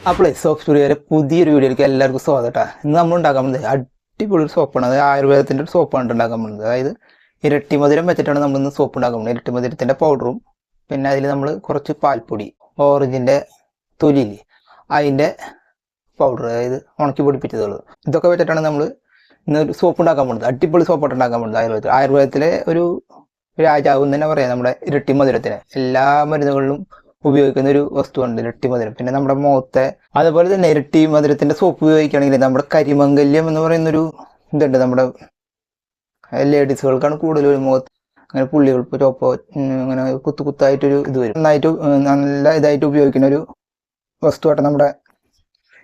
അപ്പോൾ സോപ്പ് സ്റ്റുഡിയോയുടെ പുതിയൊരു വീഡിയോയിലേക്ക് എല്ലാവർക്കും സ്വാഗതം കേട്ടോ. ഇന്ന് നമ്മൾ ഉണ്ടാക്കാൻ പോകുന്നത് അടിപൊളി ഒരു സോപ്പാണ്. അതായത് ആയുർവേദത്തിൻ്റെ ഒരു സോപ്പാണ് ഉണ്ടാക്കാൻ പോകുന്നത്. അതായത് ഇരട്ടി മധുരം വെച്ചിട്ടാണ് നമ്മൾ ഇന്ന് സോപ്പ് ഉണ്ടാക്കാൻ പോകുന്നത്. ഇരട്ടി മധുരത്തിൻ്റെ പൗഡറും പിന്നെ അതിൽ നമ്മൾ കുറച്ച് പാൽപ്പൊടി, ഓറഞ്ചിൻ്റെ തൊലിയില്ലേ അതിൻ്റെ പൗഡർ, അതായത് ഉണക്കി പൊടിപ്പിച്ചതുകൾ, ഇതൊക്കെ വെച്ചിട്ടാണ് നമ്മൾ ഇന്ന് ഒരു സോപ്പ് ഉണ്ടാക്കാൻ പോകുന്നത്. അടിപൊളി സോപ്പായിട്ട് ഉണ്ടാക്കാൻ പോകുന്നത്. ആയുർവേദത്തിലെ ഒരു രാജാവ് എന്ന് തന്നെ പറയാം നമ്മുടെ ഇരട്ടി മധുരത്തിന്. എല്ലാ മരുന്നുകളിലും ഉപയോഗിക്കുന്ന ഒരു വസ്തുവാണ് ഇരട്ടി മധുരം. പിന്നെ നമ്മുടെ മുഖത്തെ അതുപോലെ തന്നെ ഇരട്ടി മധുരത്തിന്റെ സോപ്പ് ഉപയോഗിക്കുകയാണെങ്കിൽ നമ്മുടെ കരിമംഗല്യം എന്ന് പറയുന്നൊരു ഇതുണ്ട്. നമ്മുടെ ലേഡീസുകൾക്കാണ് കൂടുതലും മുഖത്ത് അങ്ങനെ പുള്ളികൾ ചോപ്പോ അങ്ങനെ കുത്തായിട്ടൊരു ഇത് വരും. നന്നായിട്ട് നല്ല ഇതായിട്ട് ഉപയോഗിക്കുന്ന ഒരു വസ്തുവായിട്ട് നമ്മുടെ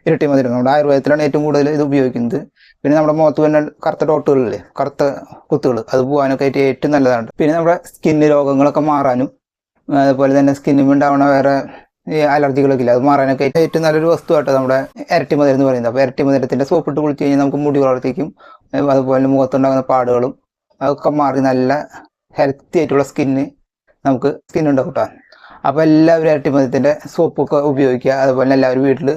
ഇരട്ടി മധുരം. നമ്മുടെ ആയുർവേദത്തിലാണ് ഏറ്റവും കൂടുതൽ ഇത് ഉപയോഗിക്കുന്നത്. പിന്നെ നമ്മുടെ മുഖത്ത് തന്നെ കറുത്ത ഡോട്ടുകളില്ലേ, കറുത്ത കുത്തുകൾ, അത് പോകാനൊക്കെ ആയിട്ട് ഏറ്റവും നല്ലതാണ്. പിന്നെ നമ്മുടെ സ്കിന്ന് രോഗങ്ങളൊക്കെ മാറാനും അതുപോലെ തന്നെ സ്കിന്നിൽ ഉണ്ടാവുന്ന വേറെ ഈ അലർജികളൊക്കെ ഇല്ല, അത് മാറാനൊക്കെ ഏറ്റവും നല്ലൊരു വസ്തുവായിട്ട് നമ്മുടെ ഇരട്ടി മധുരം എന്ന് പറയുന്നത്. അപ്പോൾ ഇരട്ടി മധുരത്തിൻ്റെ സോപ്പിട്ട് കുളിച്ച് കഴിഞ്ഞാൽ നമുക്ക് മുടി വളർത്തിക്കും, അതുപോലെ മുഖത്തുണ്ടാകുന്ന പാടുകളും അതൊക്കെ മാറി നല്ല ഹെൽത്തി ആയിട്ടുള്ള നമുക്ക് സ്കിന്നുണ്ടാവും കേട്ടോ. അപ്പോൾ എല്ലാവരും ഇരട്ടി മധുരത്തിൻ്റെ സോപ്പൊക്കെ ഉപയോഗിക്കുക. അതുപോലെ എല്ലാവരും വീട്ടിൽ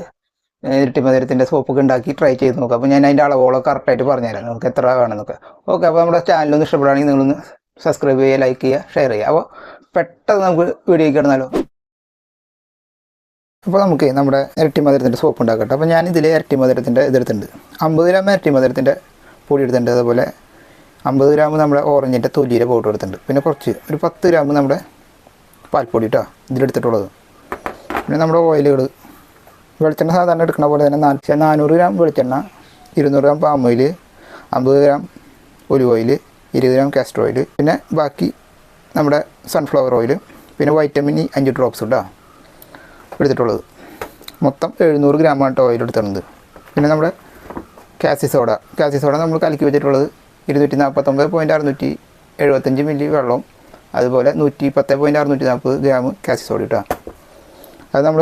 ഇരട്ടി മധുരത്തിൻ്റെ സോപ്പൊക്കെ ഉണ്ടാക്കി ട്രൈ ചെയ്ത് നോക്കുക. അപ്പോൾ ഞാൻ അതിൻ്റെ അളവുകളൊക്കെ കറക്റ്റായിട്ട് പറഞ്ഞുതരാം, നമുക്ക് എത്ര വേണമെന്നൊക്കെ. ഓക്കെ, അപ്പോൾ നമ്മുടെ ചാനലൊന്ന് ഇഷ്ടപ്പെടുകയാണെങ്കിൽ നിങ്ങളൊന്ന് സബ്സ്ക്രൈബ് ചെയ്യുക, ലൈക്ക് ചെയ്യുക, ഷെയർ ചെയ്യുക. അപ്പോൾ പെട്ടെന്ന് നമുക്ക് വീഡിയോയ്ക്ക് കിടന്നാലോ. അപ്പോൾ നമുക്ക് നമ്മുടെ ഇരട്ടി മധുരത്തിൻ്റെ സോപ്പ് ഉണ്ടാക്കട്ടെ. അപ്പോൾ ഞാനിതിൽ ഇരട്ടി മധുരത്തിൻ്റെ ഇതെടുത്തിട്ടുണ്ട്. 50 ഗ്രാം ഇരട്ടി മധുരത്തിൻ്റെ പൊടി എടുത്തിട്ടുണ്ട്. അതുപോലെ 50 ഗ്രാം നമ്മുടെ ഓറഞ്ചിൻ്റെ തൊലിയുടെ പൗഡർ എടുത്തിട്ടുണ്ട്. പിന്നെ ഒരു 10 ഗ്രാം നമ്മുടെ പാൽപ്പൊടി കേട്ടോ ഇതിലെടുത്തിട്ടുള്ളത്. പിന്നെ നമ്മുടെ ഓയിലുകൾ, വെളിച്ചെണ്ണ സാധാരണ എടുക്കുന്ന പോലെ തന്നെ 400 ഗ്രാം വെളിച്ചെണ്ണ, 200 gram palm oil, 50 gram olive oil, 20 gram castor oil, പിന്നെ ബാക്കി നമ്മുടെ സൺഫ്ലവർ ഓയിൽ, പിന്നെ വൈറ്റമിൻ ഇ 5 ഡ്രോപ്സ് ഇട്ടാ എടുത്തിട്ടുള്ളത്. മൊത്തം 700 ഗ്രാമാണ് ഓയിൽ എടുത്തിട്ടുണ്ട്. പിന്നെ നമ്മുടെ കാസി സോഡ നമ്മൾ കലക്കി വെച്ചിട്ടുള്ളത് 249.675 മില്ലി വെള്ളവും, അതുപോലെ 110.640 ഗ്രാം കാസി സോഡ ഇട്ടാ. അത് നമ്മൾ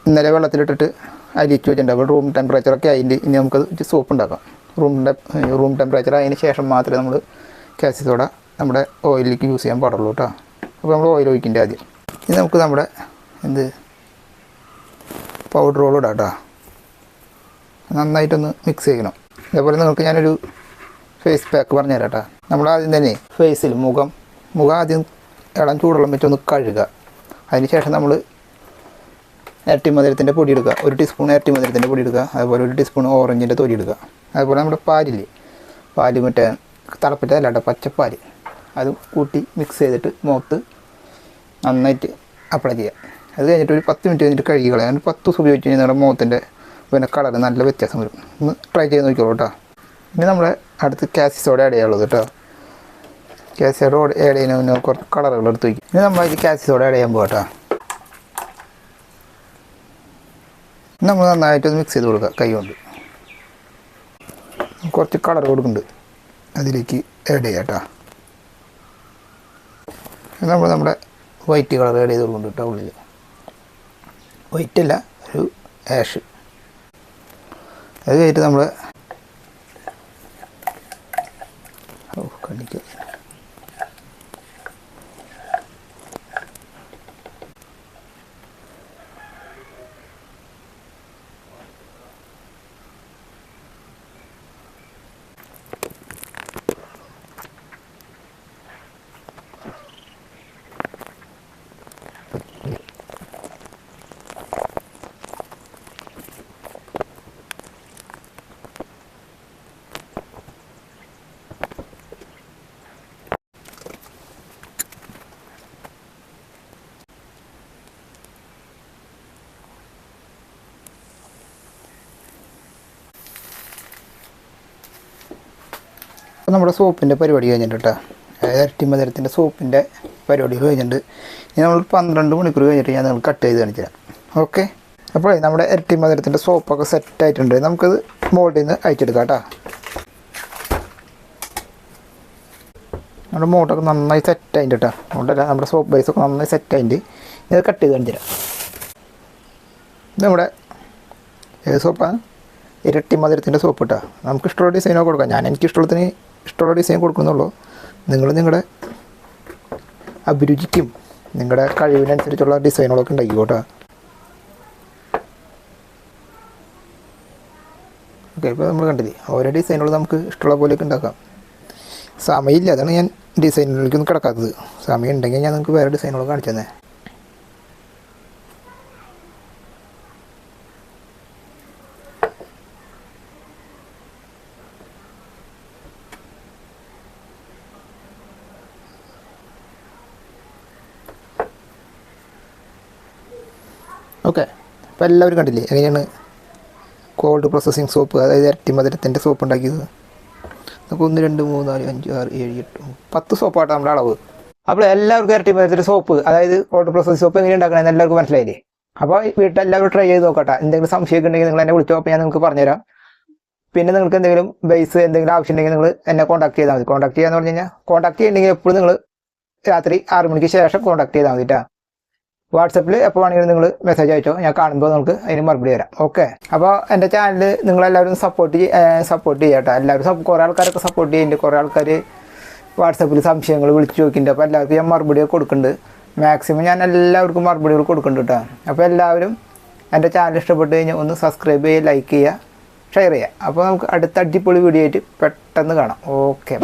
ഇന്നലെ വെള്ളത്തിലിട്ടിട്ട് അരിച്ച് വെച്ചിട്ടുണ്ട്. അപ്പോൾ റൂം ടെമ്പറേച്ചറൊക്കെ ആയിട്ട് ഇനി നമുക്ക് സോപ്പ് ഉണ്ടാക്കാം. റൂം ടെമ്പറേച്ചർ ആയതിന് ശേഷം മാത്രമേ നമ്മൾ കാസി സോഡ നമ്മുടെ ഓയിലിലേക്ക് യൂസ് ചെയ്യാൻ പാടുള്ളൂ കേട്ടോ. അപ്പോൾ നമ്മൾ ഓയിൽ ഒഴിക്കേണ്ട ആദ്യം. ഇനി നമുക്ക് നമ്മുടെ പൗഡർ റോൾ ഇടാം കേട്ടോ. നന്നായിട്ടൊന്ന് മിക്സ് ചെയ്യണം. അതേപോലെ നിങ്ങൾക്ക് ഞാനൊരു ഫേസ് പാക്ക് പറഞ്ഞു തരാം കേട്ടോ. നമ്മൾ ആദ്യം തന്നെ ഫേസിൽ മുഖം ആദ്യം ഇളം ചൂടുവെള്ളം വെച്ചൊന്ന് കഴുകുക. അതിനുശേഷം നമ്മൾ ഇരട്ടി മധുരത്തിൻ്റെ പൊടി എടുക്കുക. 1 ടീസ്പൂൺ ഇരട്ടി മധുരത്തിൻ്റെ പൊടി എടുക്കുക. അതുപോലെ 1 ടീസ്പൂൺ ഓറഞ്ചിൻ്റെ തൊലി എടുക്കുക. അതുപോലെ നമ്മുടെ പാല് മറ്റേ തിളപ്പിച്ചതല്ല കേട്ടോ, പച്ചപ്പാൽ, അത് കൂട്ടി മിക്സ് ചെയ്തിട്ട് മുഖത്ത് നന്നായിട്ട് അപ്ലൈ ചെയ്യുക. അത് കഴിഞ്ഞിട്ട് ഒരു 10 മിനിറ്റ് കഴിഞ്ഞിട്ട് കഴുകി കളയാം. 10 ദിവസം ഉപയോഗിച്ച് കഴിഞ്ഞാൽ നമ്മുടെ മുഖത്തിൻ്റെ പിന്നെ കളർ നല്ല വ്യത്യാസം വരും. ഒന്ന് ട്രൈ ചെയ്ത് നോക്കിക്കോളൂ കേട്ടോ. ഇനി നമ്മളെ അടുത്ത് കാസി സോഡ ആഡ് ചെയ്യാനുള്ളത് കേട്ടോ. കാസി സോഡ ആഡ് ചെയ്യുന്നതിന് കുറച്ച് കളറുകൾ എടുത്ത് വയ്ക്കും. ഇനി നമ്മൾ ഇത് കാസി സോഡ ആഡ് ചെയ്യാൻ പോകാം കേട്ടോ. നമ്മൾ നന്നായിട്ടൊന്ന് മിക്സ് ചെയ്ത് കൊടുക്കുക കൈ കൊണ്ട്. കുറച്ച് കളർ കൊടുക്കുന്നുണ്ട്, അതിലേക്ക് ആഡ് ചെയ്യാം കേട്ടോ. നമ്മുടെ വൈറ്റ് കളർ ആഡ് ചെയ്ത് കൊടുക്കുന്നുണ്ട് കേട്ടോ. ഉള്ളിൽ വൈറ്റല്ല, ഒരു ആഷ്. അത് കഴിഞ്ഞിട്ട് നമ്മൾ കണ്ടിക്കുക നമ്മുടെ സോപ്പിൻ്റെ പരിപാടി കഴിഞ്ഞിട്ട് കേട്ടോ. ഇരട്ടി മധുരത്തിൻ്റെ സോപ്പിൻ്റെ പരിപാടി കഴിഞ്ഞിട്ടുണ്ട്. ഇനി നമ്മൾ 12 മണിക്കൂർ കഴിഞ്ഞിട്ട് ഞാൻ നിങ്ങൾ കട്ട് ചെയ്ത് കാണിച്ചു തരാം. ഓക്കെ, അപ്പോൾ നമ്മുടെ ഇരട്ടി മധുരത്തിൻ്റെ സോപ്പൊക്കെ സെറ്റായിട്ടുണ്ട്. നമുക്കത് മോൾഡിൽ നിന്ന് അയച്ചെടുക്കാം കേട്ടോ. നമ്മുടെ മോട്ടൊക്കെ നന്നായി സെറ്റായിട്ട് കേട്ടോ. മോട്ടല്ല, നമ്മുടെ സോപ്പ് ബേസൊക്കെ നന്നായി സെറ്റായിട്ട് ഇത് കട്ട് ചെയ്ത് കാണിച്ചു തരാം. ഇത് നമ്മുടെ ഏത് സോപ്പാണ്? ഇരട്ടി മധുരത്തിൻ്റെ സോപ്പ് കേട്ടോ. നമുക്ക് ഇഷ്ടമുള്ള ഡിസൈനൊക്കെ കൊടുക്കാം. എനിക്ക് ഇഷ്ടമുള്ള ഡിസൈൻ കൊടുക്കുന്നുള്ളൂ. നിങ്ങളുടെ അഭിരുചിക്കും നിങ്ങളുടെ കഴിവിനനുസരിച്ചുള്ള ഡിസൈനുകളൊക്കെ ഉണ്ടാക്കി കേട്ടോ. ഓക്കെ, ഇപ്പോൾ നമ്മൾ കണ്ടില്ലേ ഓരോ ഡിസൈനുകൾ നമുക്ക് ഇഷ്ടമുള്ള പോലെയൊക്കെ ഉണ്ടാക്കാം. സമയമില്ല, അതാണ് ഞാൻ ഡിസൈനുകളിലേക്കൊന്നും കിടക്കാത്തത്. സമയം ഉണ്ടെങ്കിൽ ഞാൻ നിങ്ങൾക്ക് വേറെ ഡിസൈനുകൾ കാണിച്ചു തന്നെ. ഓക്കെ, അപ്പോൾ എല്ലാവരും കണ്ടില്ലേ എങ്ങനെയാണ് കോൾഡ് പ്രോസസ്സിങ് സോപ്പ്, അതായത് ഇരട്ടി മധുരത്തിൻ്റെ സോപ്പ് ഉണ്ടാക്കിയത്. നമുക്ക് 1 2 3 4 5 6 7 8 10 സോപ്പാട്ടോ നമ്മുടെ അളവ്. അപ്പോൾ എല്ലാവർക്കും ഇരട്ടി മധുരത്തിൻ്റെ സോപ്പ്, അതായത് കോൾഡ് പ്രോസസ്സിങ് സോപ്പ് എങ്ങനെ ഉണ്ടാക്കണമെന്ന് എല്ലാവർക്കും മനസ്സിലായില്ലേ? അപ്പോൾ വീട്ടിലെല്ലാവരും ട്രൈ ചെയ്ത് നോക്കട്ടെ. എന്തെങ്കിലും സംശയമൊക്കെ ഉണ്ടെങ്കിൽ നിങ്ങൾ എന്നെ വിളിച്ചോ, അപ്പോൾ ഞാൻ നിങ്ങൾക്ക് പറഞ്ഞുതരാം. പിന്നെ നിങ്ങൾക്ക് എന്തെങ്കിലും ബേസ് എന്തെങ്കിലും ആവശ്യം ഉണ്ടെങ്കിൽ നിങ്ങൾ എന്നെ കോൺടാക്ട് ചെയ്താൽ മതി. കോൺടാക്ട് ചെയ്യാന്ന് പറഞ്ഞു കഴിഞ്ഞാൽ കോൺടാക്ട് ചെയ്യണമെങ്കിൽ എപ്പോഴും നിങ്ങൾ രാത്രി 6 മണിക്ക് ശേഷം കോൺടാക്ട് ചെയ്താൽ മതി കേട്ടോ. വാട്സപ്പിൽ എപ്പോൾ വേണമെങ്കിലും നിങ്ങൾ മെസ്സേജ് അയച്ചോ, ഞാൻ കാണുമ്പോൾ നമുക്ക് അതിന് മറുപടി തരാം. ഓക്കെ, അപ്പോൾ എൻ്റെ ചാനൽ നിങ്ങളെല്ലാവരും സപ്പോർട്ട് ചെയ്യുക കേട്ടോ. എല്ലാവരും കുറേ ആൾക്കാരൊക്കെ സപ്പോർട്ട് ചെയ്യുന്നുണ്ട്. കുറേ ആൾക്കാർ വാട്സപ്പിൽ സംശയങ്ങൾ വിളിച്ച് ചോദിക്കുന്നുണ്ട്. അപ്പോൾ എല്ലാവർക്കും ഞാൻ മറുപടിയൊക്കെ കൊടുക്കുന്നുണ്ട്. മാക്സിമം ഞാൻ എല്ലാവർക്കും മറുപടികൾ കൊടുക്കുന്നുണ്ട് കേട്ടോ. അപ്പോൾ എല്ലാവരും എൻ്റെ ചാനൽ ഇഷ്ടപ്പെട്ട് കഴിഞ്ഞാൽ ഒന്ന് സബ്സ്ക്രൈബ് ചെയ്യുക, ലൈക്ക് ചെയ്യുക, ഷെയർ ചെയ്യുക. അപ്പോൾ നമുക്ക് അടുത്ത അടിപൊളി വീഡിയോ ആയിട്ട് പെട്ടെന്ന് കാണാം. ഓക്കെ.